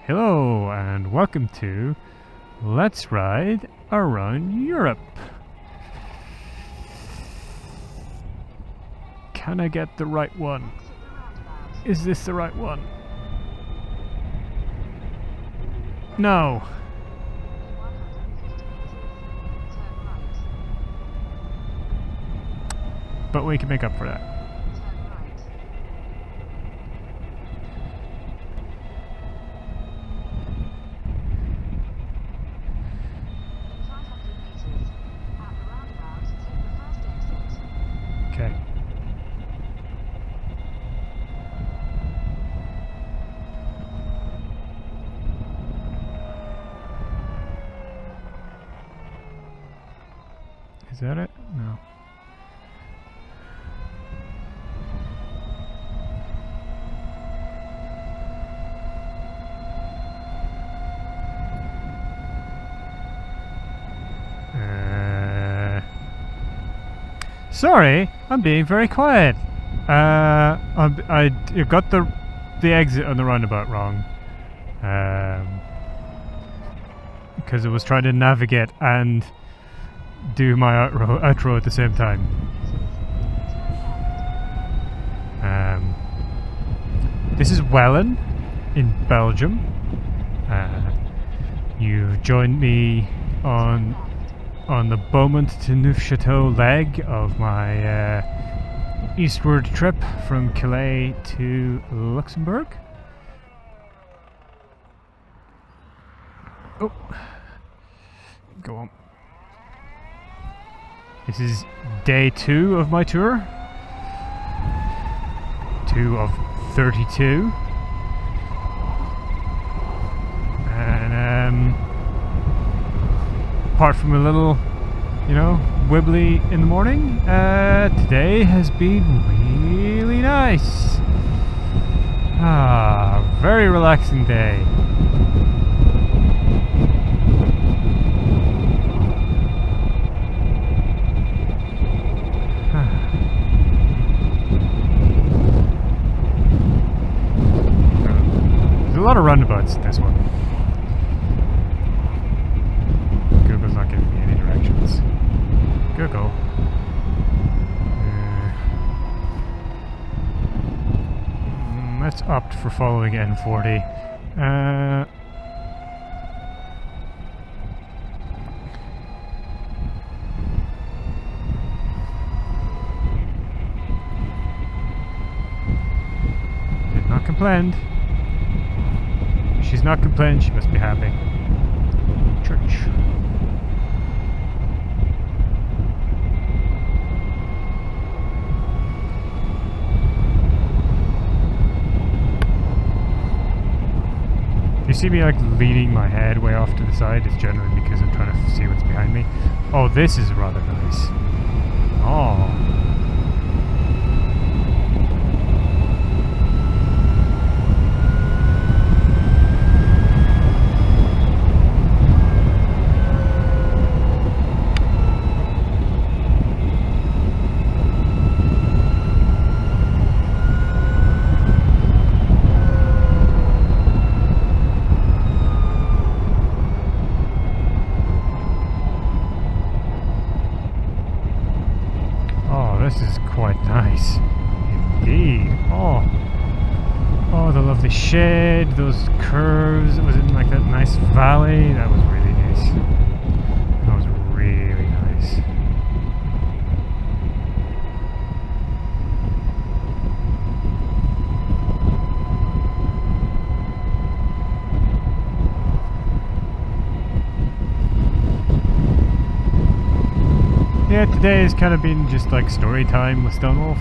Hello and welcome to Let's Ride Around Europe. Can I get the right one? Is this the right one? No. But we can make up for that. Okay. Is that it? No. Sorry, I'm being very quiet. I got the exit on the roundabout wrong. Because I was trying to navigate and do my outro at the same time. This is Wellin in Belgium. You've joined me on the Beaumont to Neufchateau leg of my eastward trip from Calais to Luxembourg. Oh, go on. This is day 2 of my tour. 2 of 32. And apart from a little, wibbly in the morning, today has been really nice. Very relaxing day. There's a lot of roundabouts in this one. Google's not giving me any directions. Google. Let's opt for following N40. Did not complain. She's not complaining, she must be happy. Church. You see me leaning my head way off to the side, it's generally because I'm trying to see what's behind me. Oh, this is rather nice. Oh. This is quite nice, indeed. Oh, the lovely shade, those curves. It was in that nice valley. That was really nice. That was really nice. Yeah, today has kind of been just story time with Stonewolf.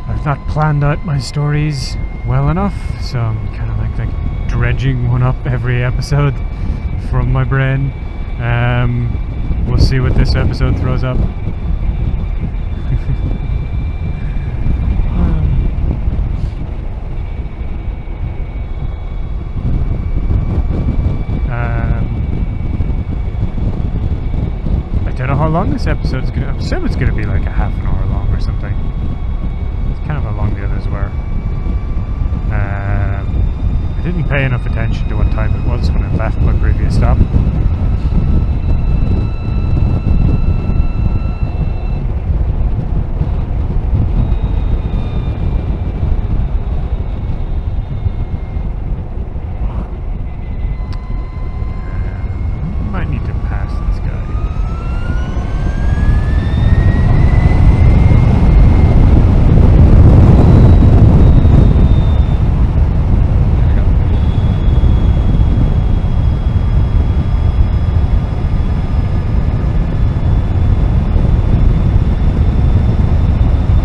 I've not planned out my stories well enough, so I'm kind of like dredging one up every episode from my brain. We'll see what this episode throws up. I don't know how long this episode's gonna. I assume it's gonna be like a half an hour long or something. It's kind of how long the other pay enough attention to what time it was when I left my previous stop. Might need to pass this guy.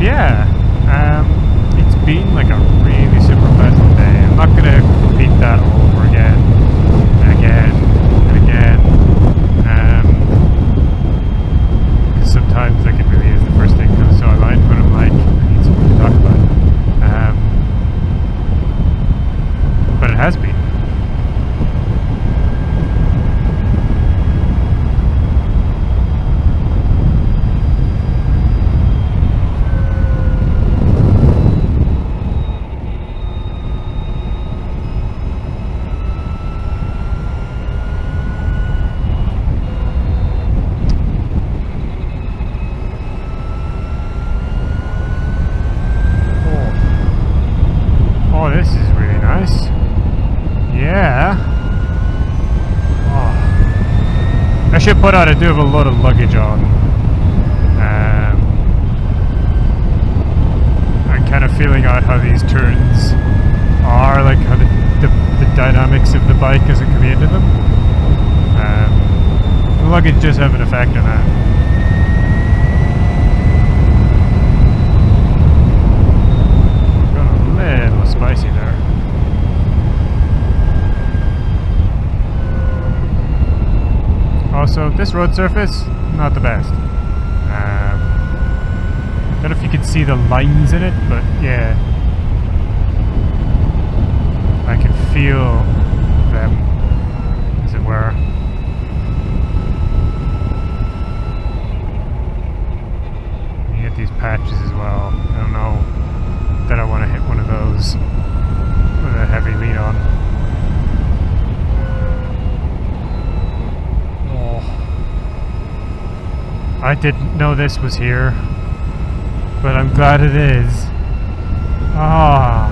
Yeah, it's been like a really super pleasant day. I'm not gonna repeat that all over again, and again, and again. Because sometimes like it really is the first thing that comes to my mind when I'm like, I need something to talk about. But it has been. Oh, this is really nice. Yeah. Oh. I should put out, I do have a lot of luggage on. I'm kind of feeling out how these turns are, like how the dynamics of the bike as it comes into them. The luggage does have an effect on that. A little spicy there. Also, this road surface, not the best. Don't know if you can see the lines in it, but yeah. I can feel them, as it were. You get these patches as well. I don't know that I want to hit one of those with a heavy lead on. Oh. I didn't know this was here, but I'm glad it is. Ah.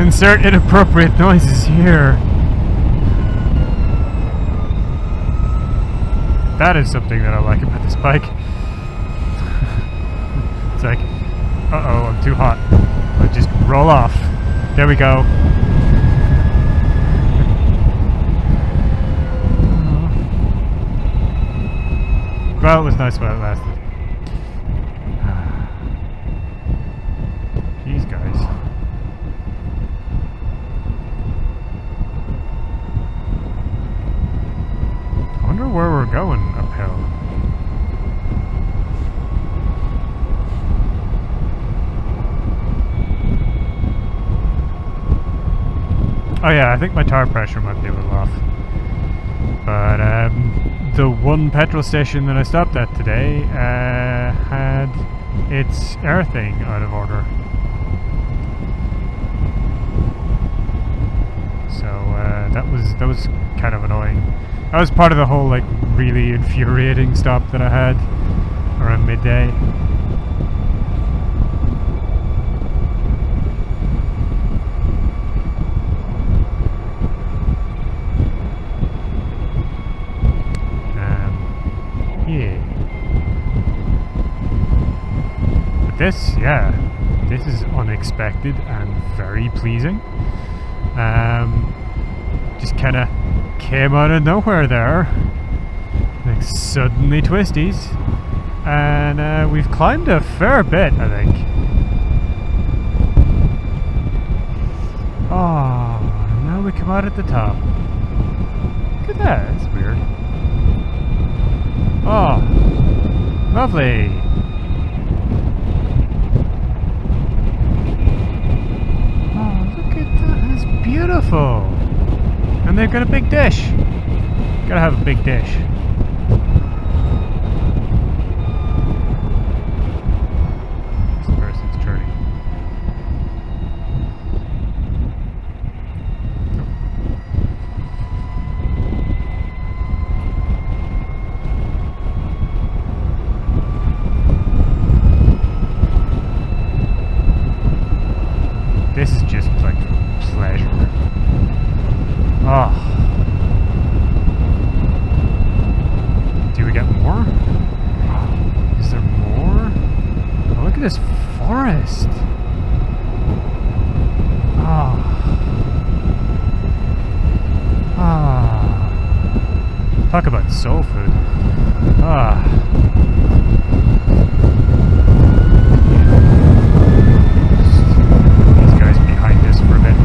Insert inappropriate noises here. That is something that I like about this bike. It's like, uh-oh, I'm too hot. I'll just roll off. There we go. Well, it was nice while it lasted. Jeez, guys. I wonder where we're going uphill. Oh yeah, I think my tire pressure might be a little off. But the one petrol station that I stopped at today had its air thing out of order. So that was kind of annoying. That was part of the whole like really infuriating stop that I had around midday. This, yeah, this is unexpected and very pleasing. Just kind of came out of nowhere there, like suddenly twisties, and we've climbed a fair bit, I think. Oh, now we come out at the top. Look at that, that's weird. Oh, lovely. Beautiful! And they've got a big dish. Gotta have a big dish. This person's turning. this forest. Ah. Ah. Talk about soul food. Ah. These guys behind us for a bit.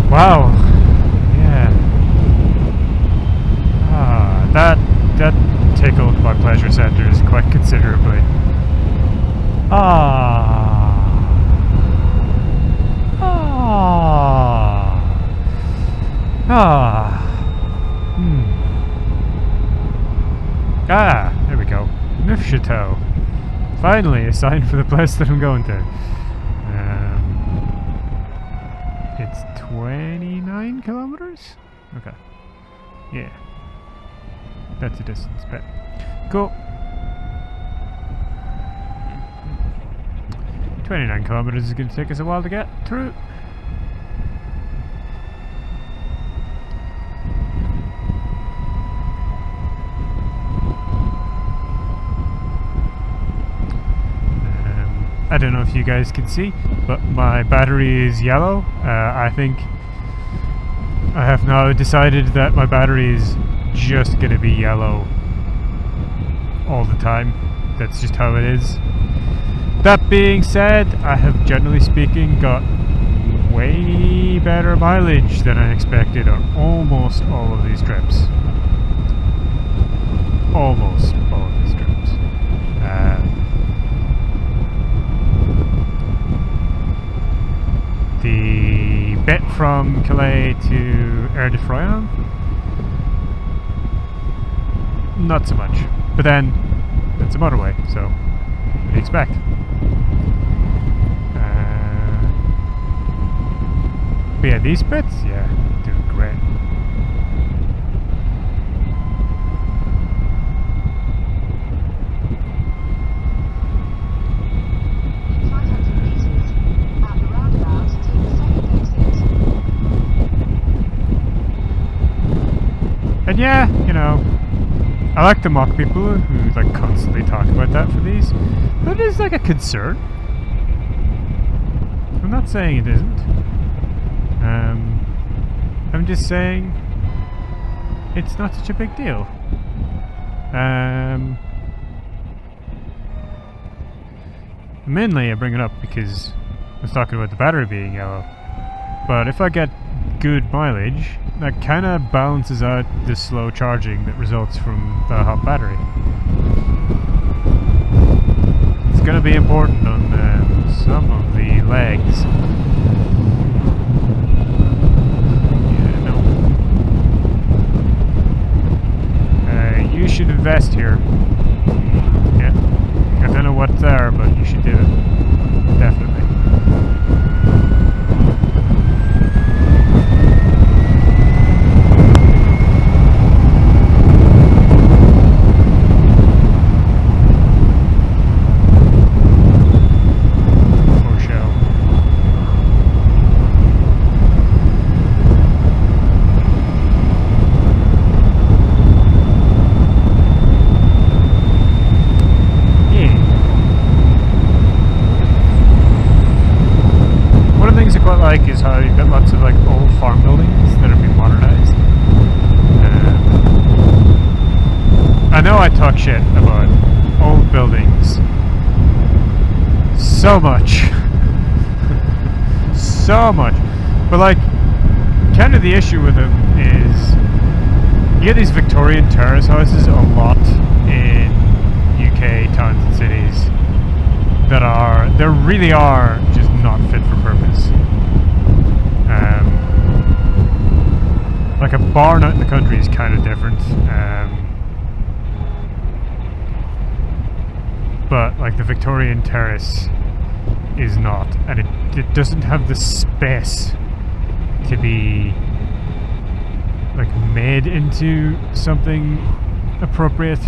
Wow. Yeah. Ah, that tickled my pleasure centers quite considerably. Ah. Ah. Ah. Hmm. Ah, there we go. Neufchateau. Finally, a sign for the place that I'm going to. It's 29 kilometers? Okay. Yeah. That's a distance, but cool. 29 kilometers is going to take us a while to get through. I don't know if you guys can see, but my battery is yellow. I think I have now decided that my battery is just going to be yellow all the time. That's just how it is. That being said, I have generally speaking got way better mileage than I expected on almost all of these trips. Almost all of these trips. The bit from Calais to Erdetroyan, not so much. But then, it's a motorway, so what do you expect? But yeah, these bits, yeah, doing great. And yeah, you know, I like to mock people who like constantly talk about that for these, but it is like a concern. I'm not saying it isn't. I'm just saying it's not such a big deal. Mainly I bring it up because I was talking about the battery being yellow, but if I get good mileage, that kind of balances out the slow charging that results from the hot battery. It's going to be important on some of the legs. Yeah, no. You should invest here. Yeah. I don't know what's there, but you should do it. Definitely. Is how you've got lots of like old farm buildings that are being modernized. I know I talk shit about old buildings so much, so much, but like, kind of the issue with them is you get these Victorian terrace houses a lot in UK towns and cities that really are just not fit for purpose. Like a barn out in the country is kind of different. But like the Victorian terrace is not, and it doesn't have the space to be like made into something appropriate.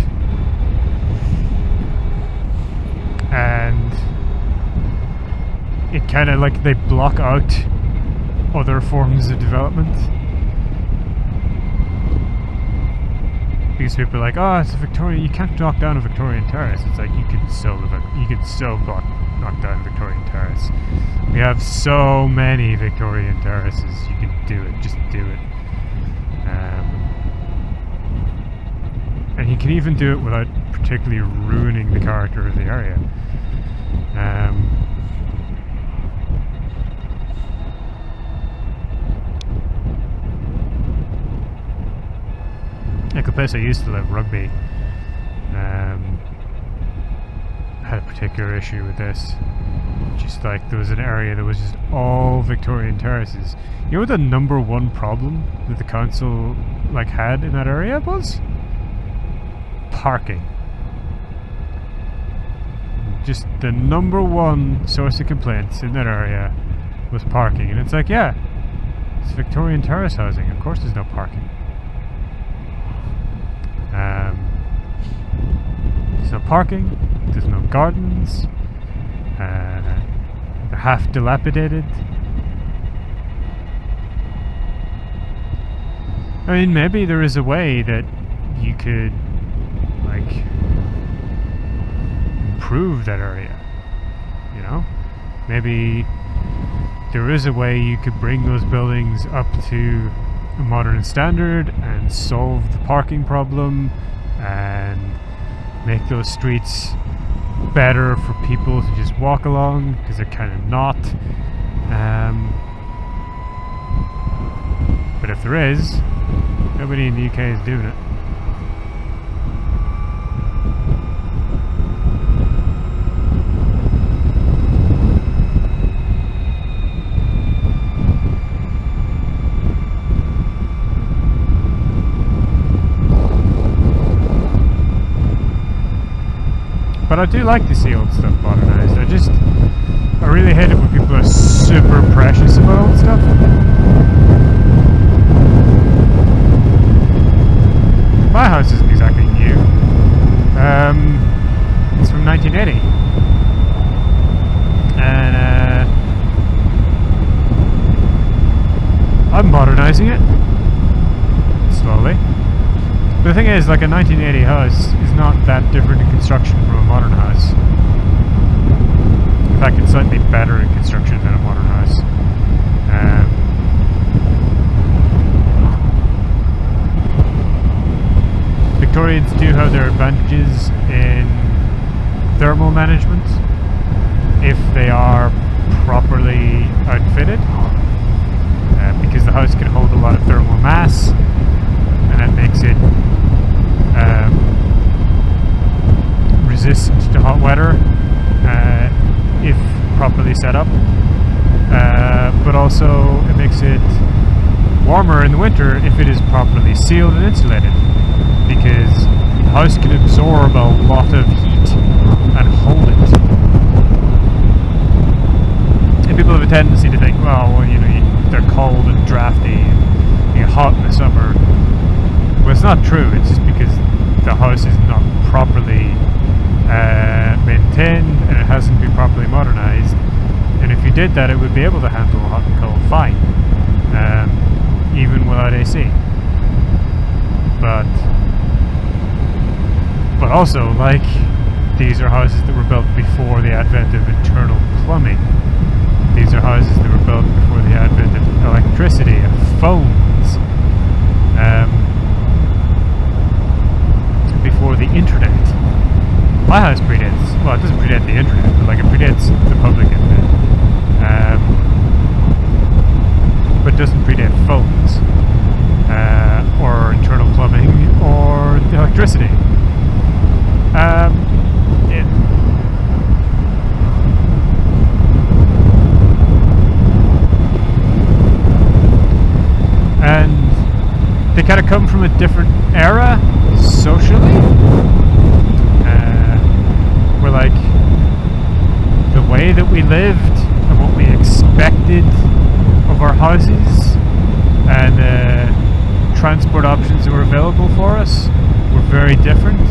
And it kind of like they block out other forms of development. Because people are like, oh, it's a Victorian, you can't knock down a Victorian terrace. It's like, you could so knock down a Victorian terrace. We have so many Victorian terraces, you can do it, just do it. And you can even do it without particularly ruining the character of the area. Like the place I used to live, Rugby, had a particular issue with this. Just like there was an area that was just all Victorian terraces. You know what the number one problem that the council like had in that area was? Parking. Just the number one source of complaints in that area was parking. And it's like, yeah, it's Victorian terrace housing, of course there's no parking. There's no parking, there's no gardens, they're half dilapidated. I mean, maybe there is a way that you could, like, improve that area, you know? Maybe there is a way you could bring those buildings up to a modern standard and solve the parking problem and make those streets better for people to just walk along, because they're kind of not. But if there is, nobody in the UK is doing it. But I do like to see old stuff modernized. I really hate it when people are super precious about old stuff. My house isn't exactly new. It's from 1980. And I'm modernizing it slowly. But the thing is, like, a 1980 house is not that different in construction from a modern house. In fact, it's slightly better in construction than a modern house. Victorians do have their advantages in thermal management if they are properly outfitted, because the house can hold a lot of thermal mass, and that makes it resistant to hot weather if properly set up, but also it makes it warmer in the winter if it is properly sealed and insulated, because the house can absorb a lot of heat and hold it. And people have a tendency to think, well, you know, they're cold and drafty and you get hot in the summer. Well, it's not true. It's just because the house is not properly maintained and it hasn't been properly modernized. And if you did that, it would be able to handle hot and cold fine, even without AC. But also, like, these are houses that were built before the advent of internal plumbing. These are houses that were built before the advent of electricity and phones. Before the internet. My house predates, well, it doesn't predate the internet, but like it predates the public internet. But doesn't predate phones, or internal plumbing, or electricity. And they kind of come from a different era socially. Where like the way that we lived and what we expected of our houses and transport options that were available for us were very different.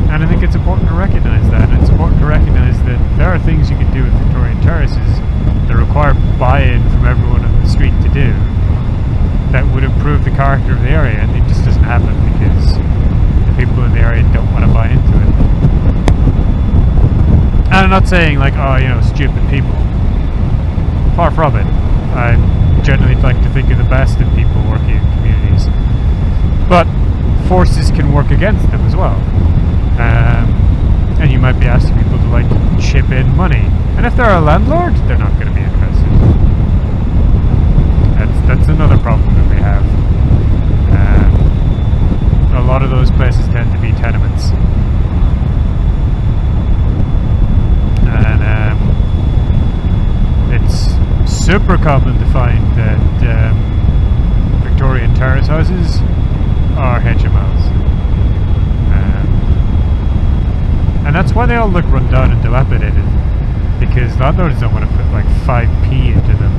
And I think it's important to recognise that. And it's important to recognise that there are things you can do with Victorian terraces that require buy-in from everyone on the street to do that would improve the character of the area, and it just doesn't happen because the people in the area don't want to buy into it. And I'm not saying like, oh, you know, stupid people. Far from it. I generally like to think of the best in people working in communities. But forces can work against them as well. And you might be asking people to like chip in money. And if they're a landlord, they're not going to be interested. That's another problem that we have. A lot of those places tend to be tenements. And it's super common to find that Victorian terrace houses are HMOs. And that's why they all look run down and dilapidated, because landlords don't want to put like 5p into them.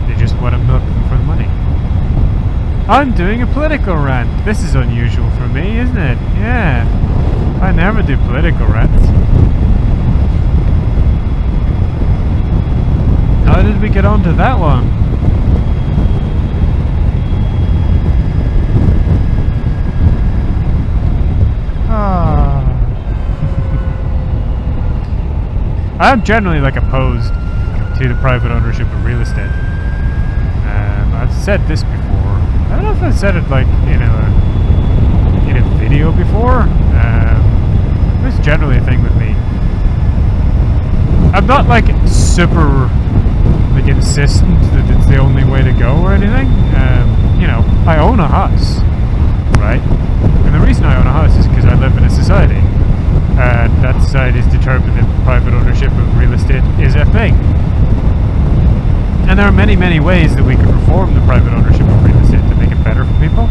They just want to milk them for the money. I'm doing a political rant. This is unusual for me, isn't it? Yeah. I never do political rants. How did we get onto that one? Ah. I'm generally like opposed to the private ownership of real estate. I've said this before. I don't know if I've said it like in a video before. It's generally a thing with me. I'm not like super like insistent that it's the only way to go or anything. You know, I own a house, right? And the reason I own a house is because I live in a society. And that society is determined that private ownership of real estate is a thing. And there are many, many ways that we could reform the private ownership of real estate to make it better for people,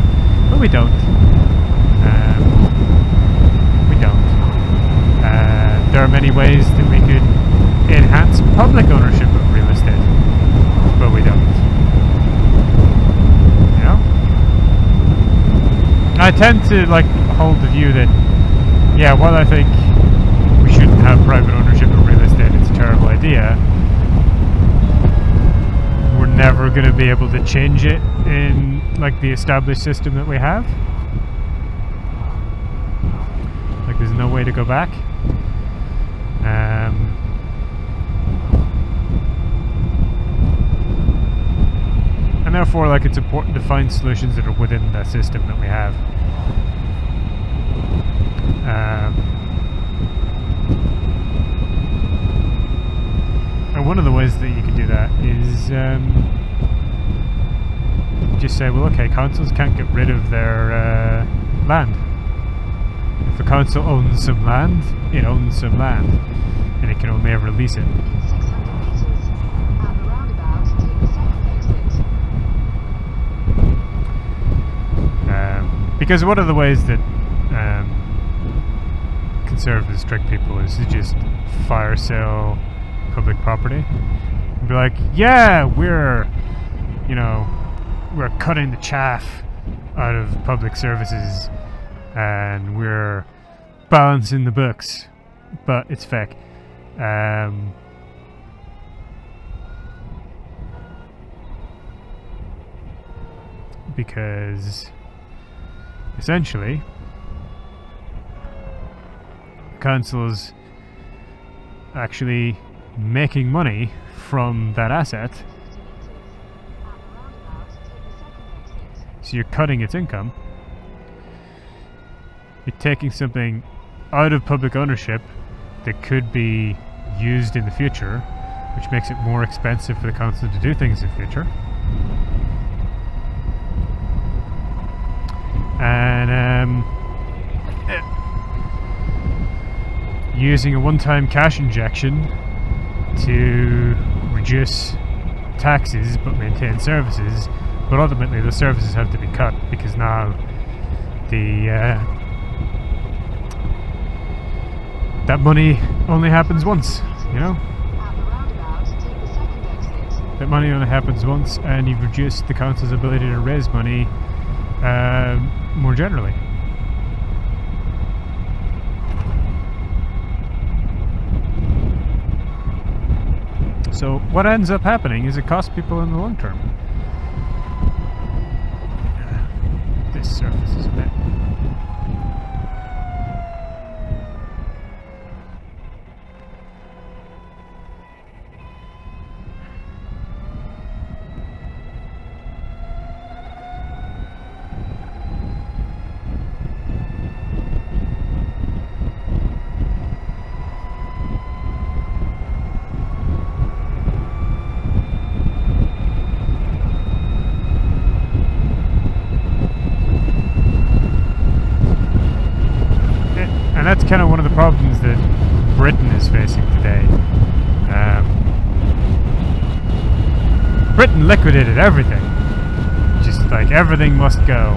but we don't. There are many ways that we could enhance public ownership of real estate, but we don't. You know? I tend to like hold the view that, yeah, while I think we shouldn't have private ownership of real estate, it's a terrible idea, we're never going to be able to change it in like the established system that we have. Like there's no way to go back. And therefore, like, it's important to find solutions that are within the system that we have. And one of the ways that you can do that is just say, well, okay, councils can't get rid of their land. If a council owns some land, it owns some land, and it can only ever lease it. Because one of the ways that conservatives trick people is to just fire sale public property and be like, yeah, we're cutting the chaff out of public services and we're balancing the books, but it's fake. Because essentially council is actually making money from that asset, so you're cutting its income. You're taking something out of public ownership that could be used in the future, which makes it more expensive for the council to do things in the future. And using a one-time cash injection to reduce taxes but maintain services, but ultimately the services have to be cut because now the that money only happens once, you know? That money only happens once, and you've reduced the council's ability to raise money more generally. So what ends up happening is it costs people in the long term. This surface is a bit... And that's kind of one of the problems that Britain is facing today. Britain liquidated everything. Just like everything must go.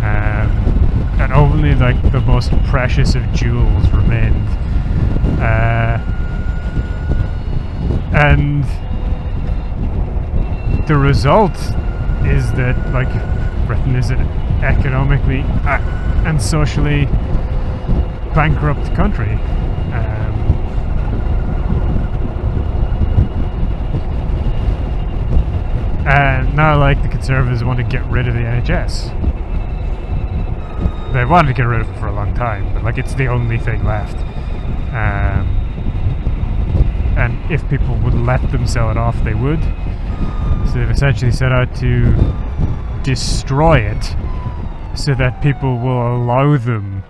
And only like the most precious of jewels remained. And the result is that like Britain is an economically and socially bankrupt country. And now like the Conservatives want to get rid of the NHS. They wanted to get rid of it for a long time, but like it's the only thing left. And if people would let them sell it off, they would. So they've essentially set out to destroy it so that people will allow them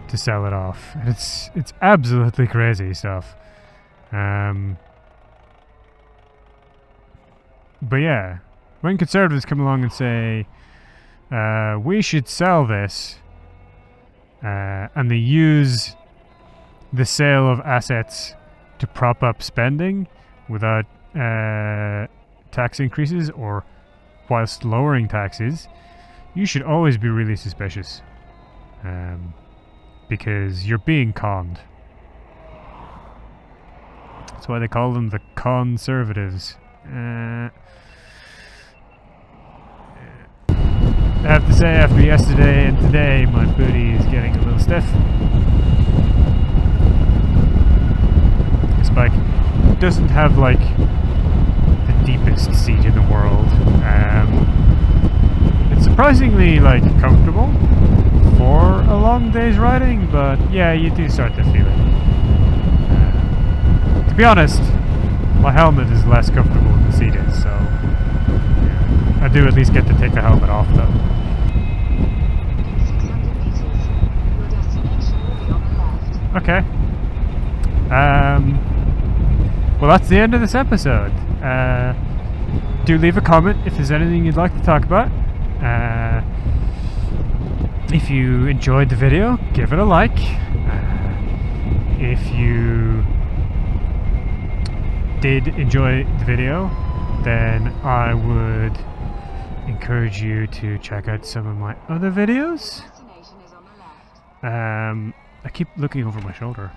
to sell it off. And it's absolutely crazy stuff. But yeah, when Conservatives come along and say we should sell this, and they use the sale of assets to prop up spending without tax increases or whilst lowering taxes, you should always be really suspicious, because you're being conned. That's why they call them the Conservatives. I have to say, after yesterday and today, my booty is getting a little stiff. This bike doesn't have like the deepest seat in the world. It's surprisingly like comfortable for a long day's riding, but yeah, you do start to feel it. To be honest, my helmet is less comfortable than the seat is, so yeah, I do at least get to take the helmet off though. Okay. Well, that's the end of this episode. Do leave a comment if there's anything you'd like to talk about. If you enjoyed the video, give it a like. If you did enjoy the video, then I would encourage you to check out some of my other videos. I keep looking over my shoulder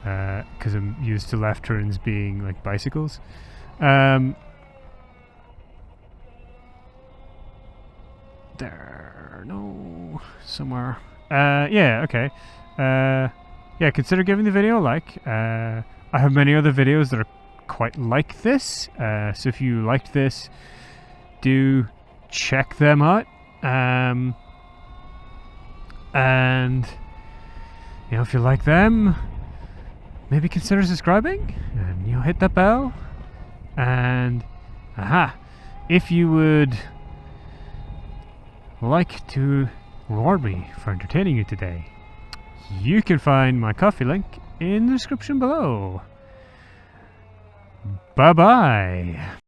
because I'm used to left turns being like bicycles. There, no, somewhere. Yeah, okay. Yeah, consider giving the video a like. I have many other videos that are quite like this, so if you liked this, do check them out. And you know, if you like them, maybe consider subscribing and hit that bell. And if you would like to reward me for entertaining you today, you can find my Ko-fi link in the description below. Bye bye.